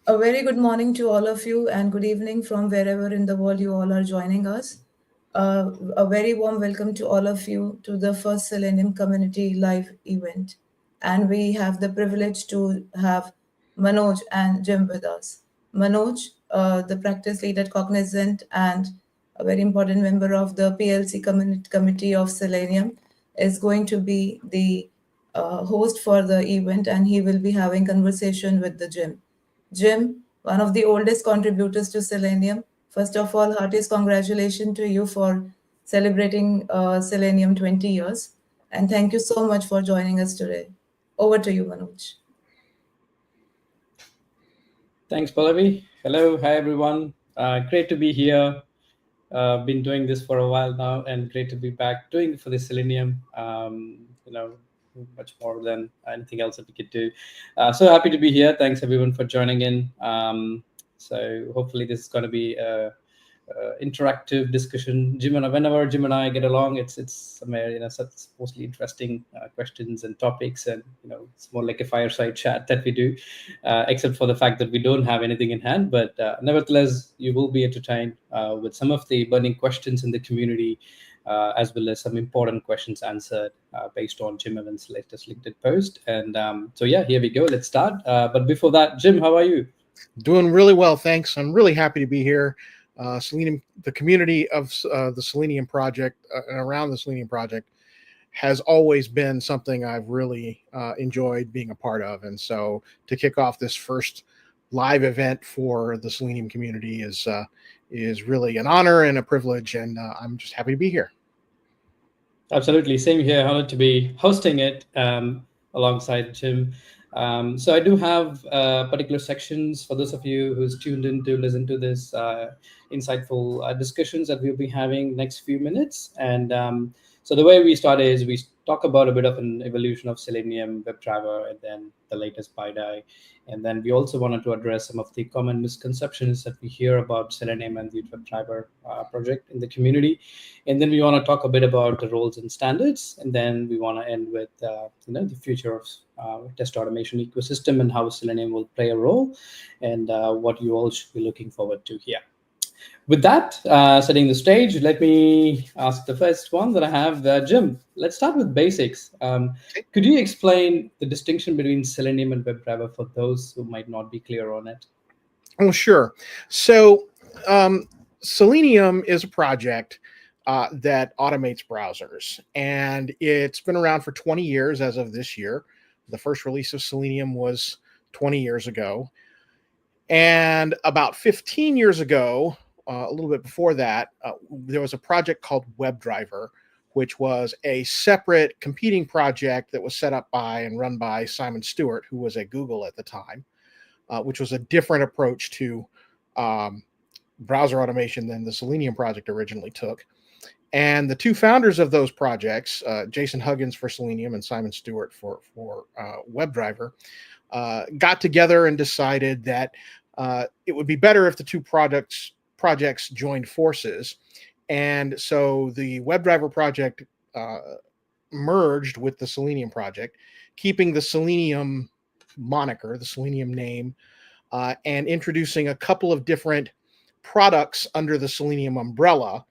A very good morning to all of you, and good evening from wherever in the world you all are joining us. A very warm welcome to all of you to the first Selenium Community Live event. And we have the privilege to have Manoj and Jim with us. Manoj, the practice lead at Cognizant and a very important member of the PLC committee of Selenium, is going to be the host for the event, and he will be having conversation with the Jim. Jim, one of the oldest contributors to Selenium, first of all, heartiest congratulations to you for celebrating Selenium 20 years. And thank you so much for joining us today. Over to you, Manoj. Thanks, Pallavi. Hello, hi everyone. Great to be here. Been doing this for a while now, and great to be back doing it for the Selenium. Much more than anything else that we could do. So happy to be here. Thanks everyone for joining in. So hopefully this is going to be interactive discussion. Whenever Jim and I get along, it's somewhere such mostly interesting questions and topics, and it's more like a fireside chat that we do, except for the fact that we don't have anything in hand. But nevertheless, you will be entertained with some of the burning questions in the community, as well as some important questions answered based on Jim Evans' latest LinkedIn post. And so yeah, here we go. Let's start. But before that, Jim, how are you? Doing really well, thanks. I'm really happy to be here. Selenium, the community of the Selenium project and around the Selenium project has always been something I've really enjoyed being a part of. And so to kick off this first live event for the Selenium community is really an honor and a privilege. And I'm just happy to be here. Absolutely. Same here. Honored to be hosting it alongside Jim. So I do have particular sections for those of you who's tuned in to listen to this insightful discussions that we'll be having next few minutes. And so the way we start is we talk about a bit of an evolution of Selenium, WebDriver, and then the latest BiDi. And then we also wanted to address some of the common misconceptions that we hear about Selenium and the WebDriver project in the community. And then we want to talk a bit about the roles and standards. And then we want to end with the future of test automation ecosystem and how Selenium will play a role, and what you all should be looking forward to here. With that, setting the stage, let me ask the first one that I have. Jim, let's start with basics. Could you explain the distinction between Selenium and WebDriver for those who might not be clear on it? Oh, sure. So Selenium is a project that automates browsers, and it's been around for 20 years as of this year. The first release of Selenium was 20 years ago. And about 15 years ago, a little bit before that, there was a project called WebDriver, which was a separate competing project that was set up by and run by Simon Stewart, who was at Google at the time, which was a different approach to browser automation than the Selenium project originally took. And the two founders of those projects, Jason Huggins for Selenium and Simon Stewart for WebDriver, got together and decided that it would be better if the two projects joined forces. And so the WebDriver project merged with the Selenium project, keeping the Selenium moniker, the Selenium name, and introducing a couple of different products under the Selenium umbrella.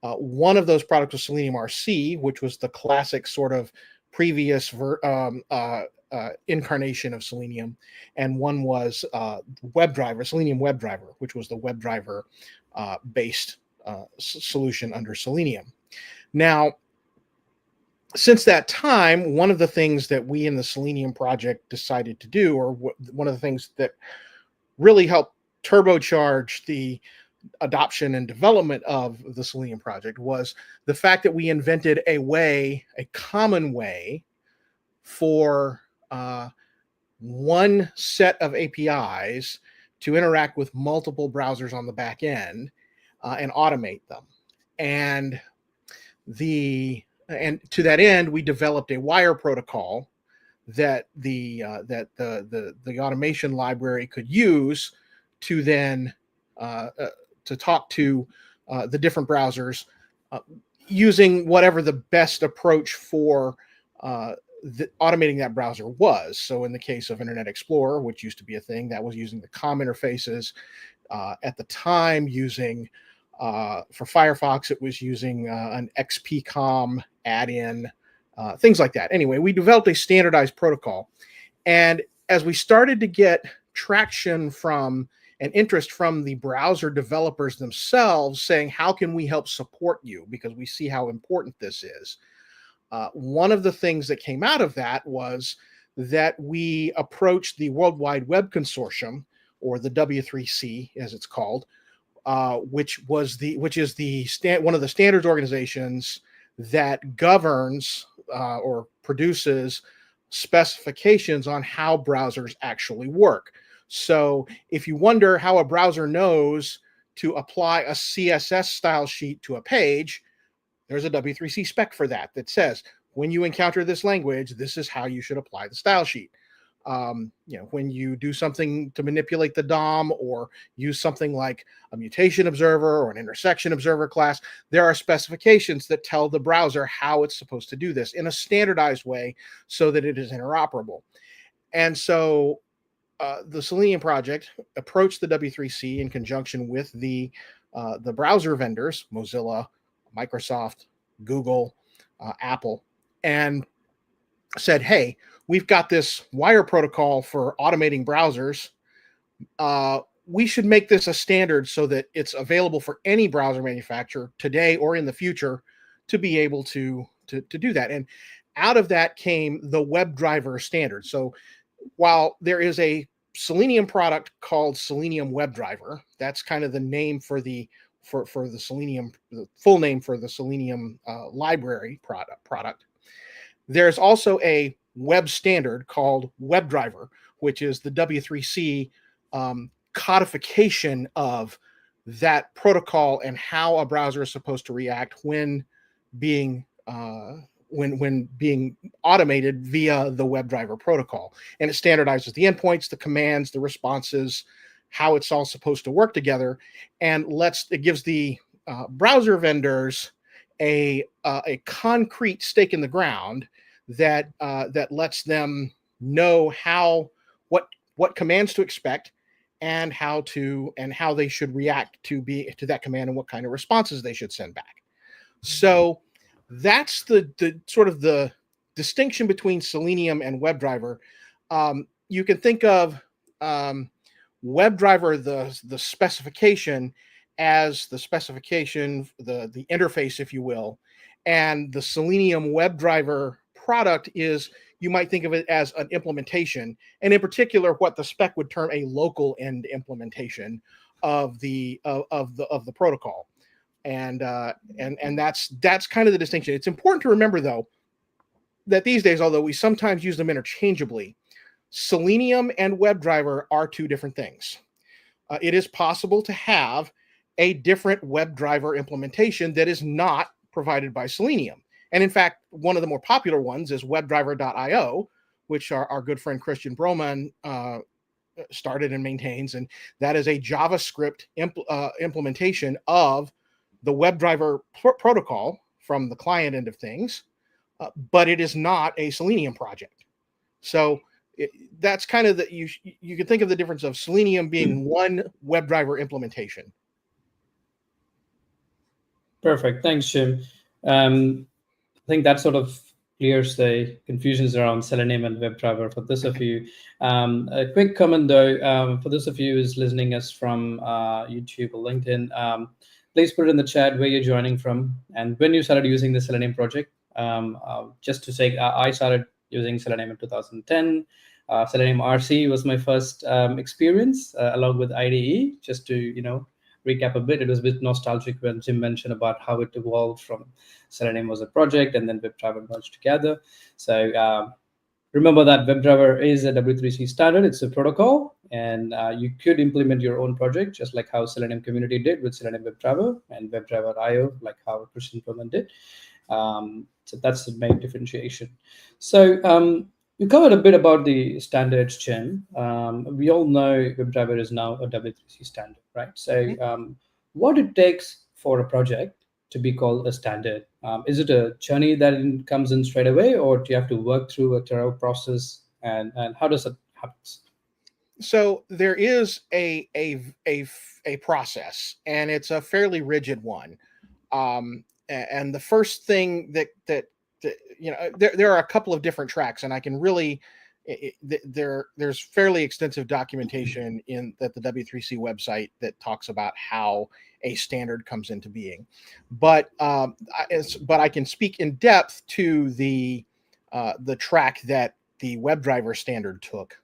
One of those products was Selenium RC, which was the classic sort of previous incarnation of Selenium, and one was WebDriver, Selenium WebDriver, which was the WebDriver based solution under Selenium. Now, since that time, one of the things that we in the Selenium project decided to do, or one of the things that really helped turbocharge the adoption and development of the Selenium project, was the fact that we invented a common way for one set of APIs to interact with multiple browsers on the back end and automate them. And to that end, we developed a wire protocol that the automation library could use to then to talk to the different browsers using whatever the best approach for automating that browser was. So in the case of Internet Explorer, which used to be a thing, that was using the COM interfaces. At the time, using for Firefox, it was using an XPCOM add-in, things like that. Anyway, we developed a standardized protocol. And as we started to get traction from and interest from the browser developers themselves saying, how can we help support you? Because we see how important this is. One of the things that came out of that was that we approached the World Wide Web Consortium, or the W3C as it's called, which is one of the standards organizations that governs or produces specifications on how browsers actually work. So if you wonder how a browser knows to apply a CSS style sheet to a page, there's a W3C spec for that says, when you encounter this language, this is how you should apply the style sheet. When you do something to manipulate the DOM or use something like a mutation observer or an intersection observer class, there are specifications that tell the browser how it's supposed to do this in a standardized way so that it is interoperable. And so the Selenium project approached the W3C in conjunction with the browser vendors, Mozilla, Microsoft, Google, Apple, and said, hey, we've got this wire protocol for automating browsers. We should make this a standard so that it's available for any browser manufacturer today or in the future to be able to do that. And out of that came the WebDriver standard. So while there is a Selenium product called Selenium WebDriver, that's kind of the name for the Selenium, the full name for the Selenium library product. There's also a web standard called WebDriver, which is the W3C codification of that protocol and how a browser is supposed to react when being automated via the WebDriver protocol. And it standardizes the endpoints, the commands, the responses, how it's all supposed to work together, and it gives the browser vendors a concrete stake in the ground that lets them know what commands to expect and how they should react to that command and what kind of responses they should send back. So that's the sort of the distinction between Selenium and WebDriver. You can think of WebDriver, the specification, as the specification, the interface, if you will, and the Selenium WebDriver product is, you might think of it as an implementation, and in particular, what the spec would term a local end implementation of the protocol, and that's kind of the distinction. It's important to remember, though, that these days, although we sometimes use them interchangeably, Selenium and WebDriver are two different things. It is possible to have a different WebDriver implementation that is not provided by Selenium. And in fact, one of the more popular ones is WebDriver.io, which our good friend Christian Broman started and maintains. And that is a JavaScript implementation of the WebDriver protocol from the client end of things, but it is not a Selenium project. So that's kind of you can think of the difference of Selenium being one WebDriver implementation. Perfect. Thanks, Jim. I think that sort of clears the confusions around Selenium and WebDriver for those of you. A quick comment, though, for those of you who's listening us from YouTube or LinkedIn, please put it in the chat where you're joining from and when you started using the Selenium project. Just to say, I started using Selenium in 2010. Selenium RC was my first experience along with IDE. Just to recap a bit, it was a bit nostalgic when Jim mentioned about how it evolved from Selenium was a project and then WebDriver merged together. So remember that WebDriver is a W3C standard. It's a protocol, and you could implement your own project, just like how Selenium community did with Selenium WebDriver and WebDriver.io, like how Christian Broman did. So that's the main differentiation. So you covered a bit about the standards, Jim. We all know WebDriver is now a W3C standard, right? So what it takes for a project to be called a standard Is it a journey that comes in straight away, or do you have to work through a thorough process? And how does it happen? So there is a process, and it's a fairly rigid one. And the first thing that there are a couple of different tracks, and I can really there's fairly extensive documentation in that the W3C website that talks about how a standard comes into being, but I can speak in depth to the track that the WebDriver standard took,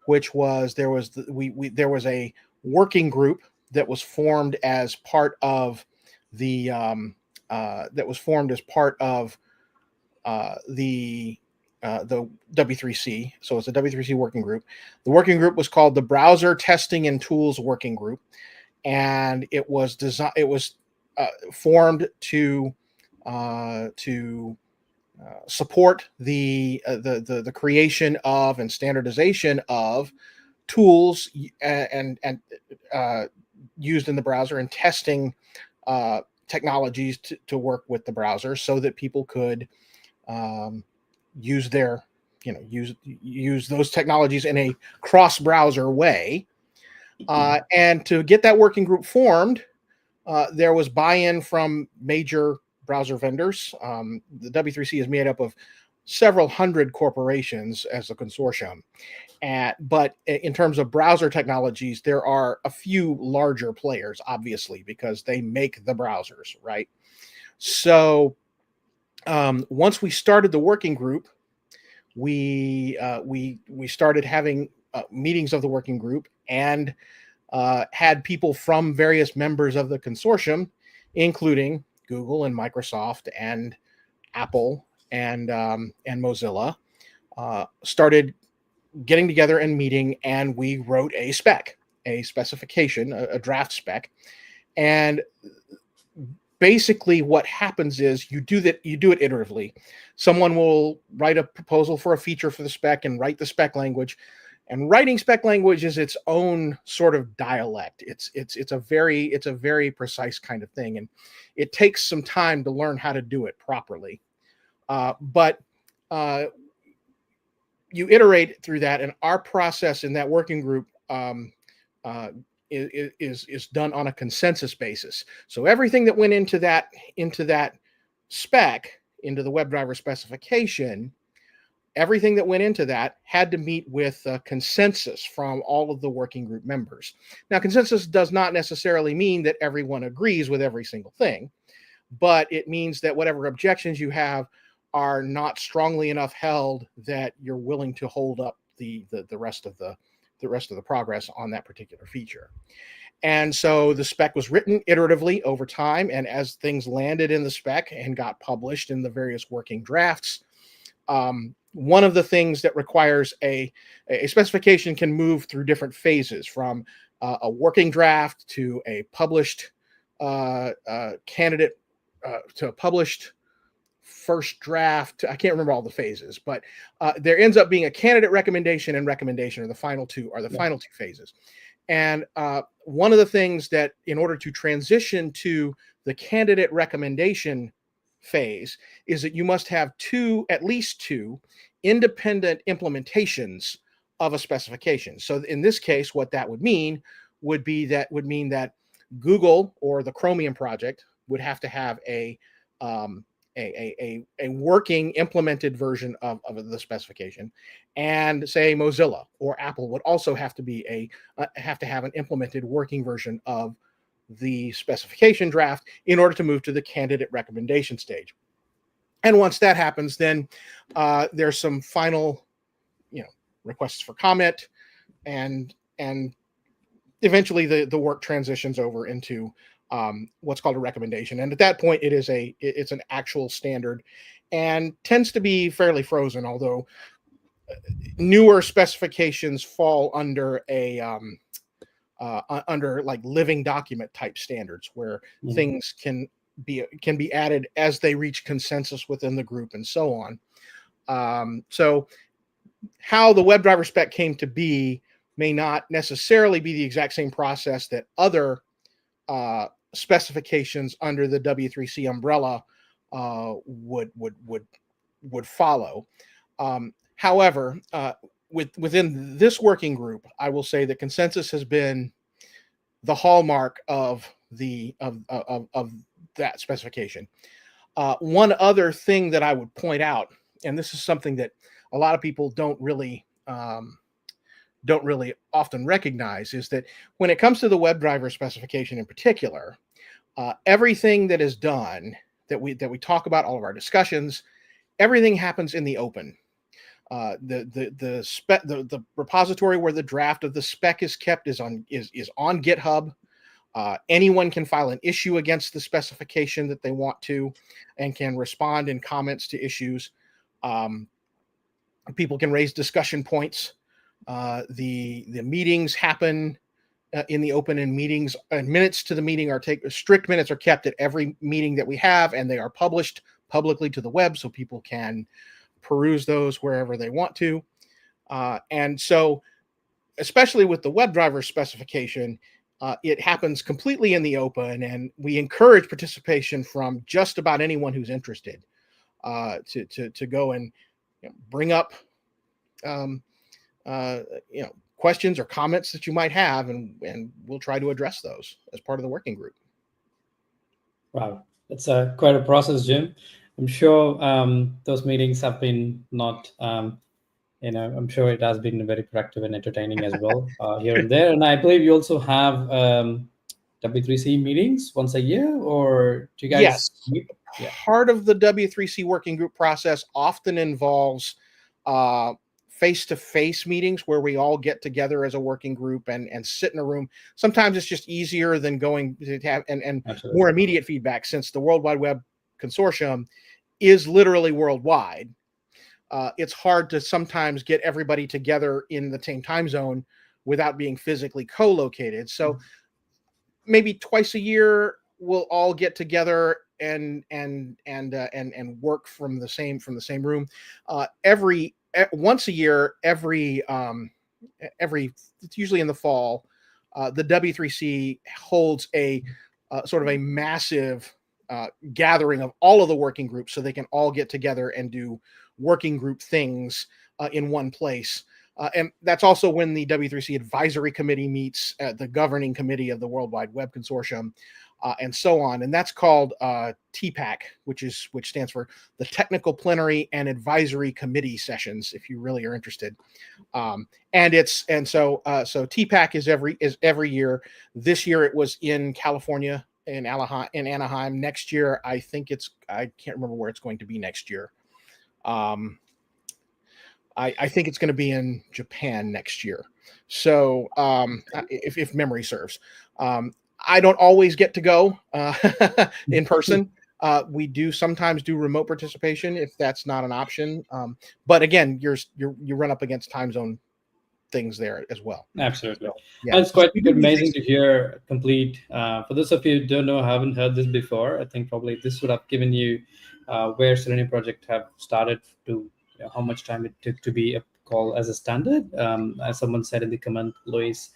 which was there was a working group that was formed as part of the that was formed as part of the W3C. So it's a W3C working group. The working group was called the Browser Testing and Tools Working Group, and it was designed. It was formed to support the creation of and standardization of tools and used in the browser, and testing technologies to work with the browser so that people could use their use those technologies in a cross-browser way. And to get that working group formed, there was buy-in from major browser vendors. The W3C is made up of several hundred corporations as a consortium. But in terms of browser technologies, there are a few larger players, obviously, because they make the browsers, right? So once we started the working group, we started having meetings of the working group, and had people from various members of the consortium, including Google and Microsoft and Apple and Mozilla, started getting together and meeting, and we wrote a specification, a draft spec. And basically what happens is you do it iteratively. Someone will write a proposal for a feature for the spec and write the spec language. And writing spec language is its own sort of dialect. It's a very precise kind of thing, and it takes some time to learn how to do it properly. But you iterate through that, and our process in that working group is done on a consensus basis. So everything that went into that spec, into the WebDriver specification, everything that went into that had to meet with consensus from all of the working group members. Now, consensus does not necessarily mean that everyone agrees with every single thing, but it means that whatever objections you have are not strongly enough held that you're willing to hold up the rest of the progress on that particular feature. And so the spec was written iteratively over time, and as things landed in the spec and got published in the various working drafts, one of the things that requires a specification can move through different phases, from a working draft to a published candidate to a published first draft. I can't remember all the phases, but there ends up being a candidate recommendation and recommendation, or the final two phases. And one of the things that, in order to transition to the candidate recommendation phase, is that you must have at least two independent implementations of a specification. So in this case, what that would mean that Google or the Chromium project would have to have a working implemented version of the specification, and say Mozilla or Apple would also have to have an implemented working version of the specification draft in order to move to the candidate recommendation stage. And once that happens, then there's some final, requests for comment, and eventually the work transitions over into what's called a recommendation. And at that point, it's an actual standard, and tends to be fairly frozen, although newer specifications fall under under like living document type standards, where things can be added as they reach consensus within the group, and so on. So how the WebDriver spec came to be may not necessarily be the exact same process that other specifications under the W3C umbrella would follow. However, within this working group, I will say that consensus has been the hallmark of that specification. One other thing that I would point out, and this is something that a lot of people don't really often recognize, is that when it comes to the WebDriver specification in particular, everything that is done that we talk about, all of our discussions, everything happens in the open. The repository where the draft of the spec is kept is on GitHub. Anyone can file an issue against the specification that they want to, and can respond in comments to issues. People can raise discussion points. The meetings happen in the open, and meetings and minutes to the meeting strict minutes are kept at every meeting that we have, and they are published publicly to the web so people can peruse those wherever they want to. And so, especially with the WebDriver specification, it happens completely in the open, and we encourage participation from just about anyone who's interested to go and bring up questions or comments that you might have, and we'll try to address those as part of the working group. Wow, that's quite a process, Jim. I'm sure those meetings have been not, I'm sure it has been very productive and entertaining as well here and there. And I believe you also have W3C meetings once a year, or do you guys? Yes. meet? Yeah. Part of the W3C working group process often involves face-to-face meetings where we all get together as a working group and sit in a room. Sometimes it's just easier than going to have and more immediate feedback, since the World Wide Web Consortium is literally worldwide. It's hard to sometimes get everybody together in the same time zone without being physically co-located. So maybe twice a year we'll all get together and work from the same room. Once a year, it's usually in the fall, the W3C holds a sort of a massive gathering of all of the working groups, so they can all get together and do working group things in one place. And that's also when the W3C Advisory Committee meets, the governing committee of the World Wide Web Consortium, and so on. And that's called TPAC, which stands for the Technical Plenary and Advisory Committee Sessions, if you really are interested. So TPAC is every year. This year it was in California, in Anaheim. Next year, I can't remember where it's going to be next year. I think it's going to be in Japan next year. So if memory serves, I don't always get to go in person. We do sometimes do remote participation if that's not an option. But again, you run up against time zone things there as well. Absolutely. Yeah. It's quite amazing to hear complete. For those of you who don't know, haven't heard this before, I think probably this would have given you where Selenium project have started to, how much time it took to be a call as a standard. As someone said in the comment, Louis,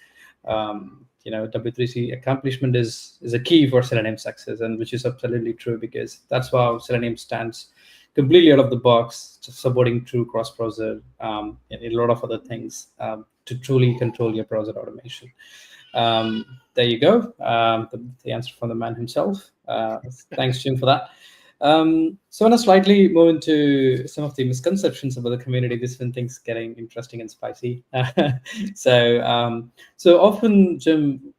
W3C accomplishment is a key for Selenium success, and which is absolutely true, because that's how Selenium stands completely out of the box, just supporting true cross-browser and a lot of other things to truly control your browser automation. There you go. The answer from the man himself. Thanks, Jim, for that. So I want to slightly move into some of the misconceptions about the community. This is when things getting interesting and spicy. So often, Jim,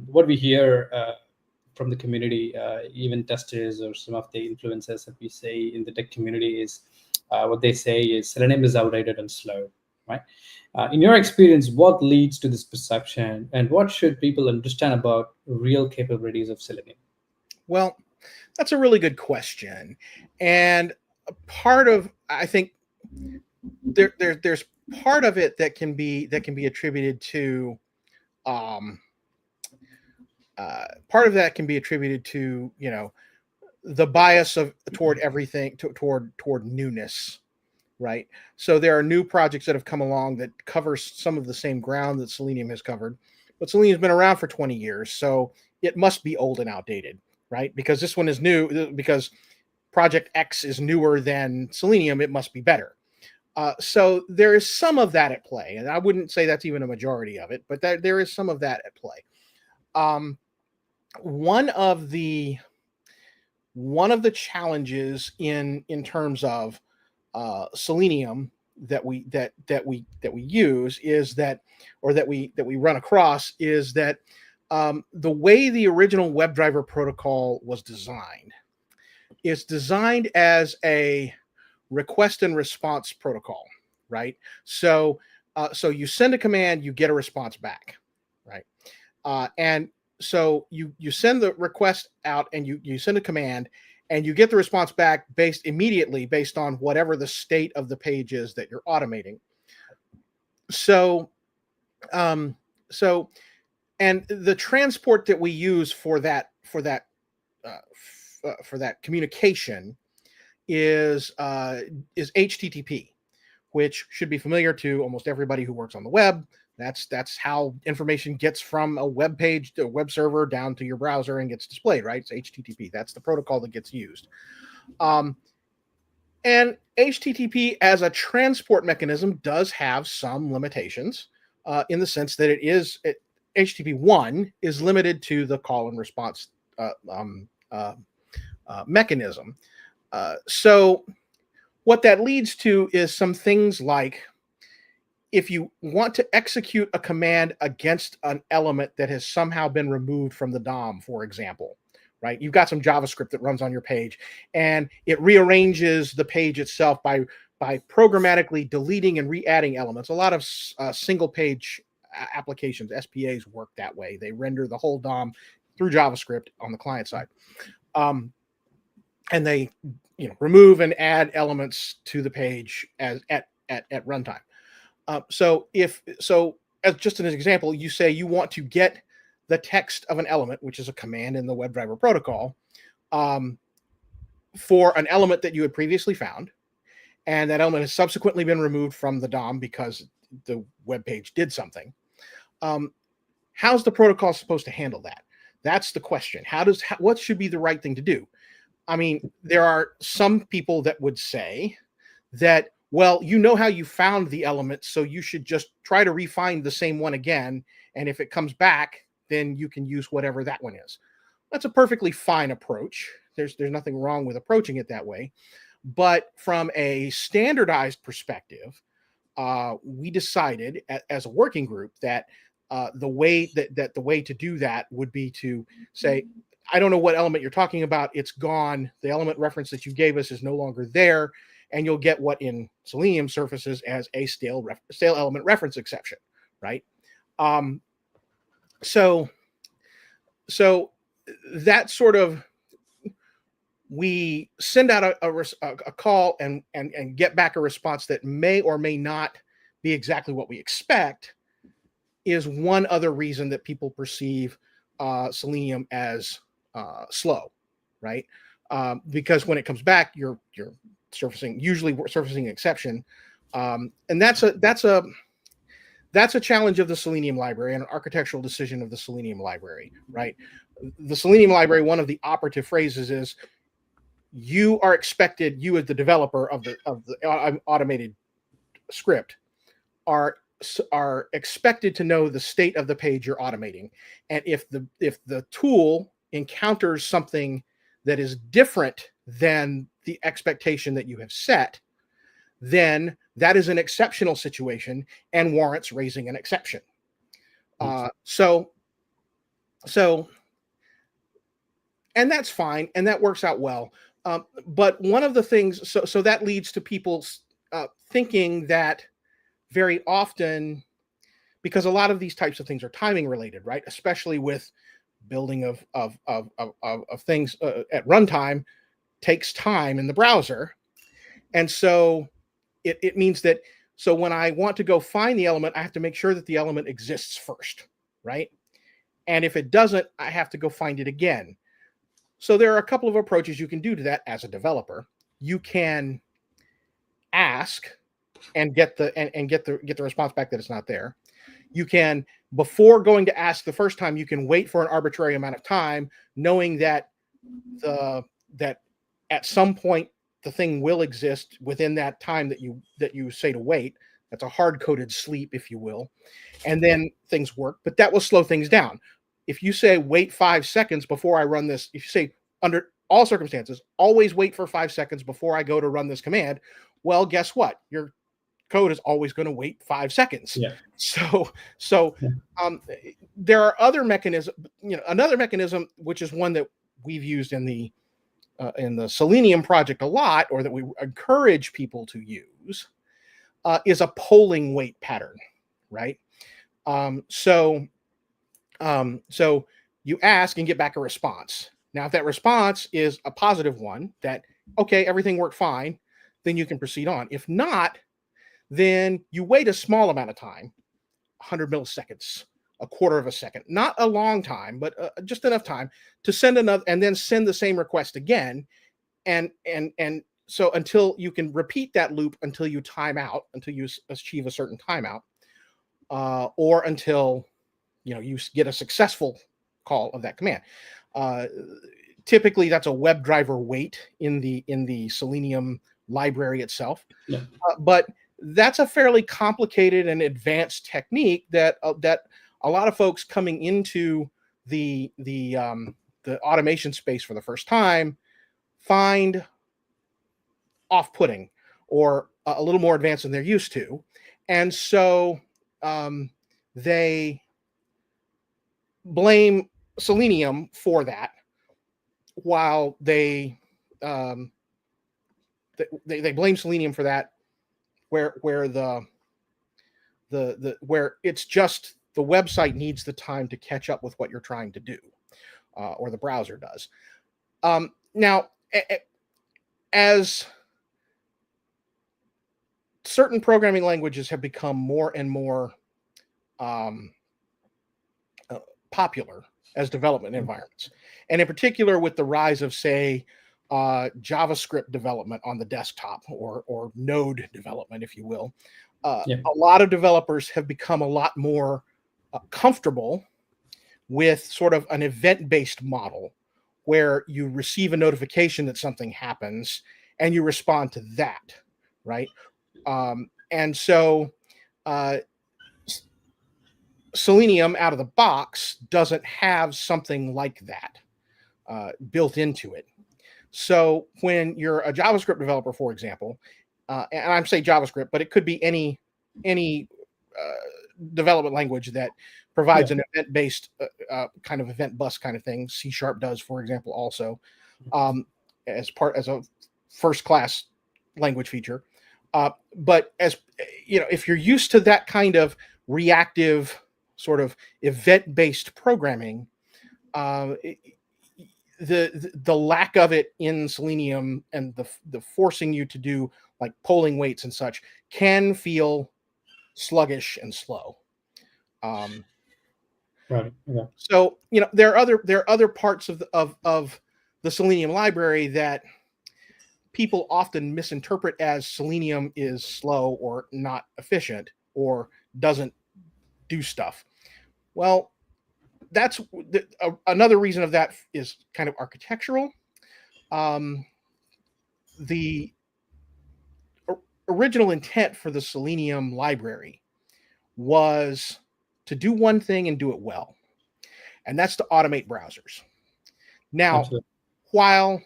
what we hear from the community, even testers or some of the influencers that we say in the tech community, is what they say is Selenium is outdated and slow, right? In your experience, what leads to this perception, and what should people understand about real capabilities of Selenium? Well, that's a really good question. And part of, I think there's part of it that can be attributed to part of that can be attributed to the bias toward everything, toward newness, right? So there are new projects that have come along that cover some of the same ground that Selenium has covered, but Selenium's been around for 20 years, so it must be old and outdated, right? Because this one is new, because project X is newer than Selenium, it must be better. So there is some of that at play, and I wouldn't say that's even a majority of it, but there is some of that at play. One of the challenges in terms of Selenium that we use is that, or that we run across, is that the way the original WebDriver protocol was designed, it's designed as a request and response protocol, right? So you send a command, you get a response back, right? And so you send the request out, and you send a command, and you get the response back immediately based on whatever the state of the page is that you're automating. So and the transport that we use for that communication is HTTP, which should be familiar to almost everybody who works on the web. That's how information gets from a web page to a web server down to your browser and gets displayed, right? It's HTTP. That's the protocol that gets used. And HTTP as a transport mechanism does have some limitations in the sense that HTTP1 is limited to the call and response mechanism. So what that leads to is some things like, if you want to execute a command against an element that has somehow been removed from the DOM, for example, right? You've got some JavaScript that runs on your page, and it rearranges the page itself by programmatically deleting and re-adding elements. A lot of single page applications, SPAs, work that way. They render the whole DOM through JavaScript on the client side. And they remove and add elements to the page at runtime. So as just an example, you say you want to get the text of an element, which is a command in the WebDriver protocol, for an element that you had previously found, and that element has subsequently been removed from the DOM because the web page did something. How's the protocol supposed to handle that? That's the question. What should be the right thing to do? I mean, there are some people that would say that, well, you know how you found the element, so you should just try to refine the same one again, and if it comes back, then you can use whatever that one is. That's a perfectly fine approach. There's nothing wrong with approaching it that way. But from a standardized perspective, we decided as a working group that the way to do that would be to say, I don't know what element you're talking about. It's gone. The element reference that you gave us is no longer there. And you'll get what in Selenium surfaces as a stale element reference exception, right? So that sort of, we send out a call and get back a response that may or may not be exactly what we expect, is one other reason that people perceive Selenium as slow, right? Because when it comes back, you're usually surfacing an exception, and that's a challenge of the Selenium library and an architectural decision of the Selenium library, right? The Selenium library, one of the operative phrases is, you are expected, you as the developer of the automated script are expected to know the state of the page you're automating, and if the tool encounters something that is different than the expectation that you have set, then that is an exceptional situation and warrants raising an exception. So and that's fine, and that works out well. But one of the things, so that leads to people thinking that very often, because a lot of these types of things are timing related, right? Especially with building of things at runtime, takes time in the browser. And so it means that, so when I want to go find the element, I have to make sure that the element exists first, right? And if it doesn't, I have to go find it again. So there are a couple of approaches you can do to that as a developer. You can ask and get the response back that it's not there. You can, before going to ask the first time, you can wait for an arbitrary amount of time, knowing that at some point, the thing will exist within that time that you say to wait. That's a hard-coded sleep, if you will. And then things work, but that will slow things down. If you say wait 5 seconds before I run this, if you say under all circumstances, always wait for 5 seconds before I go to run this command, well, guess what? Your code is always going to wait 5 seconds. Yeah. So Yeah. there are other mechanisms, another mechanism, which is one that we've used in the Selenium project a lot, or that we encourage people to use, is a polling wait pattern, right? So you ask and get back a response. Now, if that response is a positive one, that, okay, everything worked fine, then you can proceed on. If not, then you wait a small amount of time, 100 milliseconds, a quarter of a second, not a long time, but just enough time to send another, and then send the same request again. And so until you can repeat that loop until you time out, until you achieve a certain timeout, or until you get a successful call of that command. Typically, that's a WebDriver wait in the Selenium library itself. Yeah. But that's a fairly complicated and advanced technique that a lot of folks coming into the automation space for the first time find off-putting, or a little more advanced than they're used to, and so they blame Selenium for that, while they blame Selenium for that, where where it's just the website needs the time to catch up with what you're trying to do, or the browser does. Now, as certain programming languages have become more and more popular as development environments, and in particular with the rise of, say, JavaScript development on the desktop, or Node development, if you will, a lot of developers have become a lot more comfortable with sort of an event-based model, where you receive a notification that something happens and you respond to that, right? And so Selenium out of the box doesn't have something like that built into it. So when you're a JavaScript developer, for example, and I'm saying JavaScript, but it could be any development language that provides an event-based kind of event bus kind of thing. C# does, for example, also as a first-class language feature. But as if you're used to that kind of reactive sort of event-based programming, the lack of it in Selenium, and the forcing you to do like polling weights and such, can feel sluggish and slow. Right. Yeah. So there are other parts of the Selenium library that people often misinterpret as Selenium is slow or not efficient or doesn't do stuff. Well, that's another reason of that is kind of architectural. The original intent for the Selenium library was to do one thing and do it well, and that's to automate browsers. Now, Absolutely. While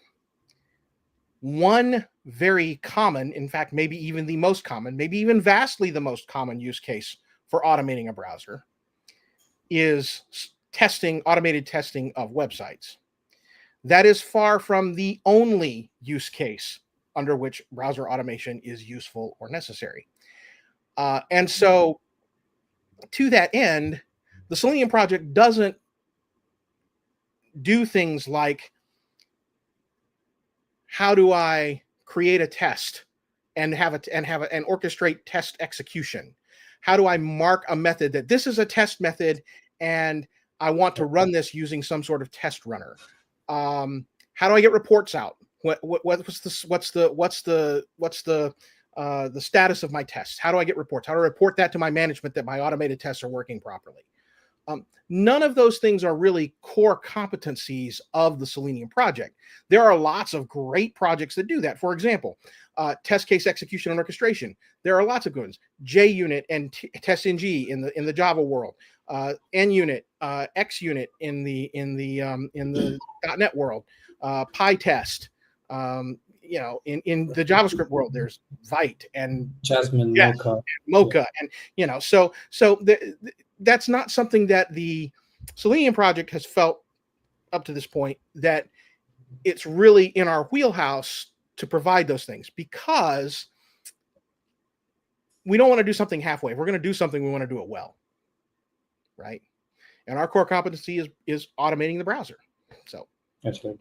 one very common, in fact, maybe even the most common, maybe even vastly the most common use case for automating a browser is automated testing of websites, that is far from the only use case under which browser automation is useful or necessary. And so to that end, the Selenium project doesn't do things like, how do I create a test and orchestrate test execution? How do I mark a method that this is a test method and I want to run this using some sort of test runner? How do I get reports out? What's the status of my tests? How do I get reports? How do I report that to my management that my automated tests are working properly? None of those things are really core competencies of the Selenium project. There are lots of great projects that do that. For example, test case execution and orchestration. There are lots of good ones. JUnit and TestNG in the Java world. NUnit, XUnit in the .NET world. PyTest. In the JavaScript world, there's Vite and Jasmine, Jest Mocha. and Mocha, and so that's not something that the Selenium project has felt up to this point that it's really in our wheelhouse to provide those things, because we don't want to do something halfway. If we're going to do something, we want to do it well, right? And our core competency is automating the browser. So That's right.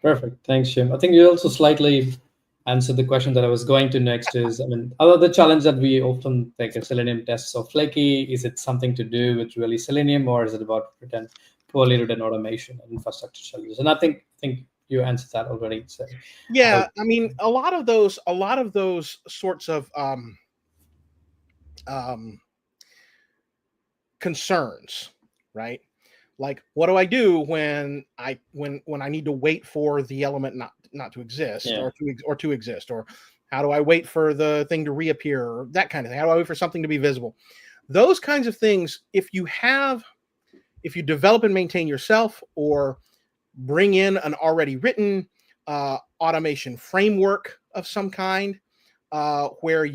Perfect. Thanks, Jim. I think you also slightly answered the question that I was going to next is, I mean, other challenge that we often think of Selenium tests so flaky, is it something to do with really Selenium, or is it about poorly written automation and infrastructure challenges? And I think you answered that already. So yeah, I mean, a lot of those sorts of concerns, right? Like, what do I do when I need to wait for the element not to exist, Yeah. or to exist, or how do I wait for the thing to reappear, or that kind of thing? How do I wait for something to be visible? Those kinds of things, if you develop and maintain yourself, or bring in an already written automation framework of some kind, where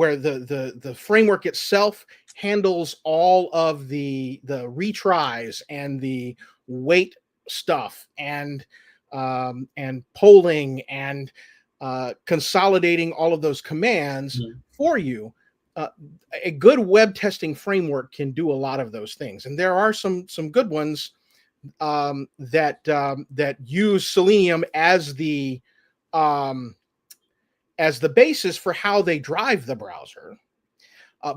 the framework itself handles all of the retries and the wait stuff, and polling, and consolidating all of those commands for you. A good web testing framework can do a lot of those things, and there are some good ones that use Selenium as the basis for how they drive the browser,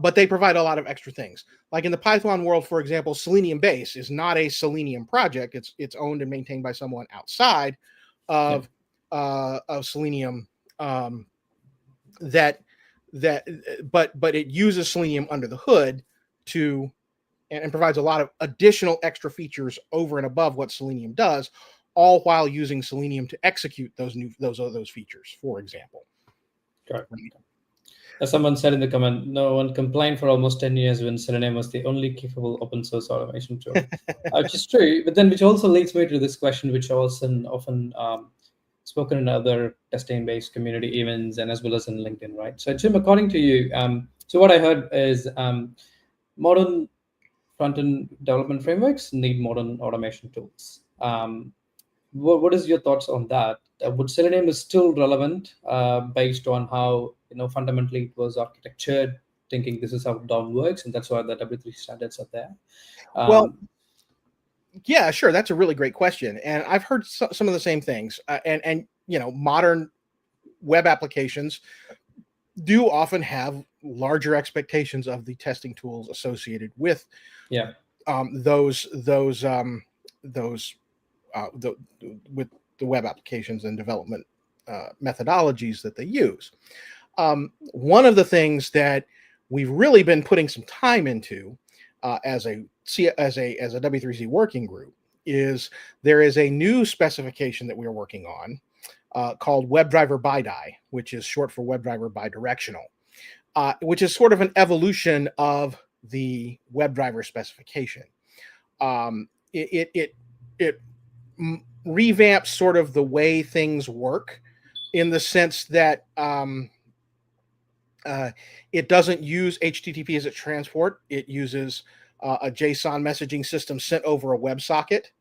but they provide a lot of extra things. Like in the Python world, for example, Selenium Base is not a Selenium project. It's owned and maintained by someone outside of Selenium. But it uses Selenium under the hood and provides a lot of additional extra features over and above what Selenium does, all while using Selenium to execute those features, for example. Correct. As someone said in the comment, no one complained for almost 10 years when Selenium was the only capable open source automation tool, which is true. But then, which also leads me to this question, which often spoken in other testing-based community events and as well as in LinkedIn, right? So, Jim, according to you, so what I heard is modern front-end development frameworks need modern automation tools. What is your thoughts on that? Would Selenium is still relevant based on how fundamentally it was architectured, thinking this is how DOM works, and that's why the W3 standards are there? Well, yeah, sure. That's a really great question, and I've heard some of the same things. And modern web applications do often have larger expectations of the testing tools associated with those with the web applications and development methodologies that they use. One of the things that we've really been putting some time into as a W3C working group is there is a new specification that we are working on called WebDriver BiDi, which is short for WebDriver Bidirectional, which is sort of an evolution of the WebDriver specification. It revamps sort of the way things work, in the sense that it doesn't use HTTP as a transport. It uses a JSON messaging system sent over a WebSocket.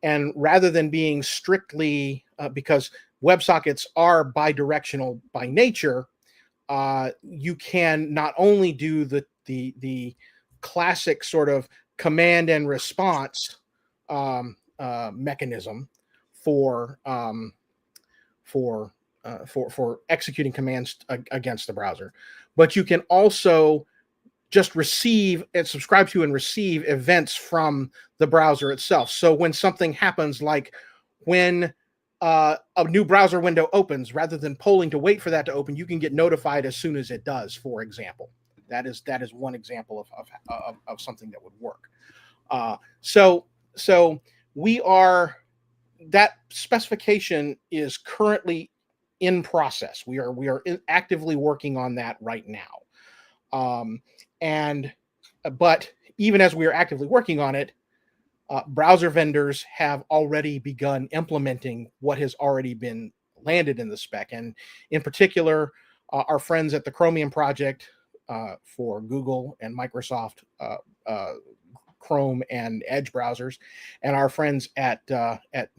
And rather than being strictly, because WebSockets are bidirectional by nature, you can not only do the classic sort of command and response mechanism for executing commands against the browser, but you can also just receive and subscribe to and receive events from the browser itself. So when something happens, like when a new browser window opens, rather than polling to wait for that to open, you can get notified as soon as it does, for example. That is one example of something that would work. So that specification is currently in process. We are actively working on that right now. But even as we are actively working on it, browser vendors have already begun implementing what has already been landed in the spec. And in particular, our friends at the Chromium project for Google and Microsoft Chrome and Edge browsers, and our friends at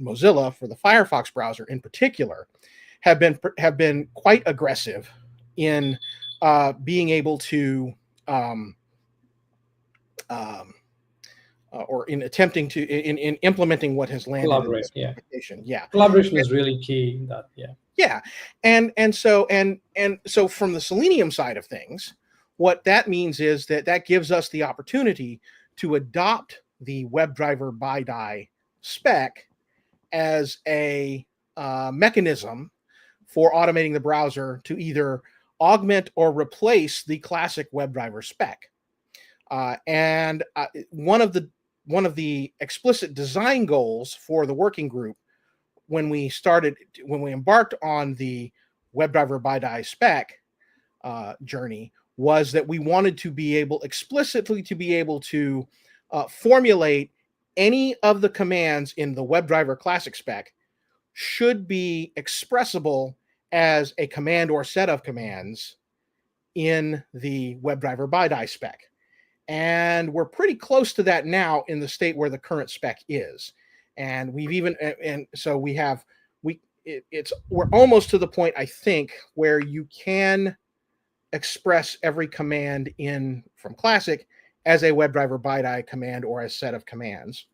Mozilla for the Firefox browser in particular, have been quite aggressive in being able to or in attempting to in implementing what has landed in Collaborate. this Yeah. application. Yeah. Collaboration is really key in that. Yeah. Yeah. And so from the Selenium side of things, what that means is that gives us the opportunity to adopt the WebDriver BiDi spec as a mechanism for automating the browser to either augment or replace the classic WebDriver spec. And one of the explicit design goals for the working group when we embarked on the WebDriver BiDi spec journey was that we wanted to be able to formulate any of the commands in the WebDriver Classic spec should be expressible as a command or set of commands in the WebDriver BiDi spec. And we're pretty close to that now in the state where the current spec is. And we're almost to the point, I think, where you can express every command in from Classic as a WebDriver BiDi command or a set of commands,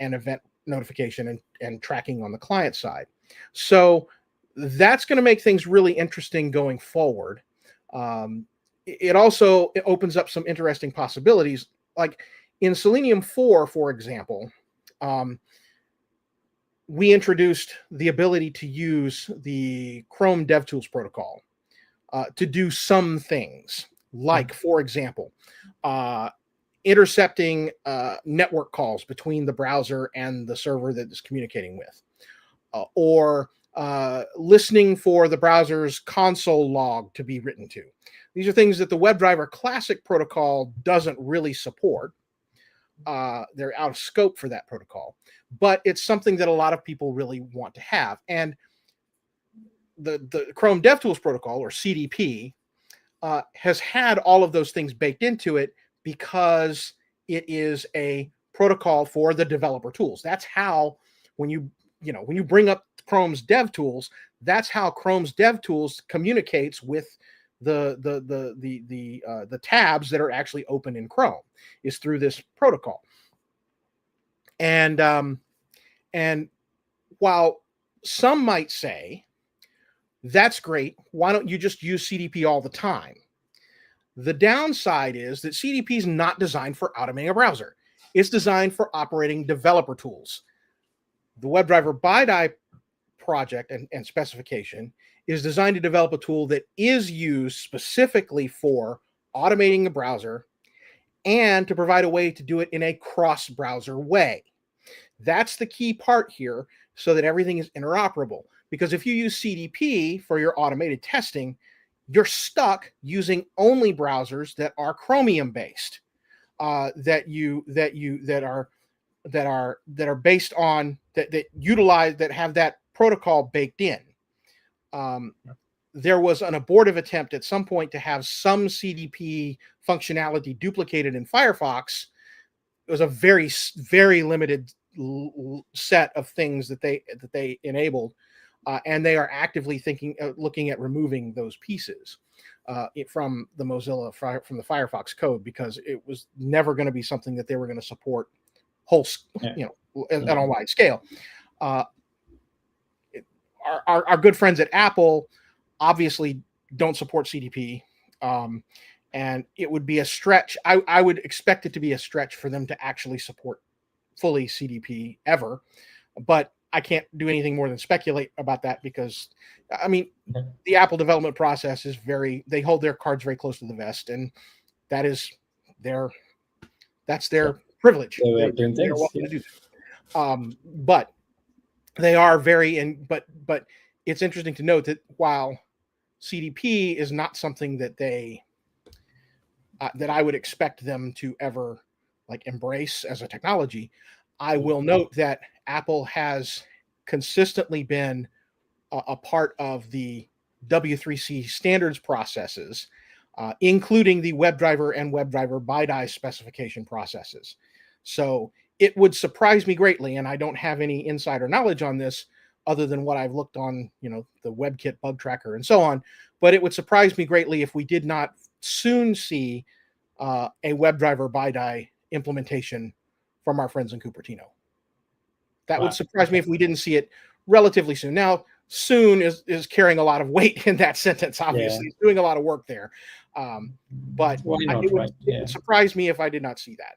and event notification and tracking on the client side. So that's going to make things really interesting going forward. It also opens up some interesting possibilities. Like in Selenium 4, for example, we introduced the ability to use the Chrome DevTools protocol to do some things, like, for example, intercepting network calls between the browser and the server that is communicating with, or listening for the browser's console log to be written to. These are things that the WebDriver Classic protocol doesn't really support. They're out of scope for that protocol, but it's something that a lot of people really want to have. And the Chrome DevTools protocol, or CDP, has had all of those things baked into it because it is a protocol for the developer tools. That's how, when you bring up Chrome's DevTools, that's how Chrome's DevTools communicates with the tabs that are actually open in Chrome, is through this protocol. And while some might say, that's great, why don't you just use CDP all the time? The downside is that CDP is not designed for automating a browser. It's designed for operating developer tools. The WebDriver BiDi project and specification is designed to develop a tool that is used specifically for automating the browser and to provide a way to do it in a cross-browser way. That's the key part here, so that everything is interoperable. Because if you use CDP for your automated testing, you're stuck using only browsers that are Chromium based, that are based on that utilize, that have that protocol baked in. There was an abortive attempt at some point to have some CDP functionality duplicated in Firefox. It was a very, very limited set of things that they enabled, and they are actively looking at removing those pieces from the from the Firefox code, because it was never going to be something that they were going to support at a wide scale. Our good friends at Apple obviously don't support CDP, and it would be a stretch. I would expect it to be a stretch for them to actually support fully CDP ever, but I can't do anything more than speculate about that because, I mean, Okay. the Apple development process is they hold their cards very close to the vest, and that is their that's Yeah. their privilege. They They, were doing they are things. welcome Yeah. to do so. But they are but it's interesting to note that while CDP is not something that that I would expect them to ever like embrace as a technology, I will note that Apple has consistently been a part of the W3C standards processes, including the WebDriver and WebDriver BiDi specification processes. So it would surprise me greatly, and I don't have any insider knowledge on this other than what I've looked on, the WebKit bug tracker and so on. But it would surprise me greatly if we did not soon see a WebDriver BiDi implementation from our friends in Cupertino. That would Wow. surprise me if we didn't see it relatively soon. Now, soon is carrying a lot of weight in that sentence. Obviously, it's doing a lot of work there, but Why not, it would right? it Yeah. would surprise me if I did not see that.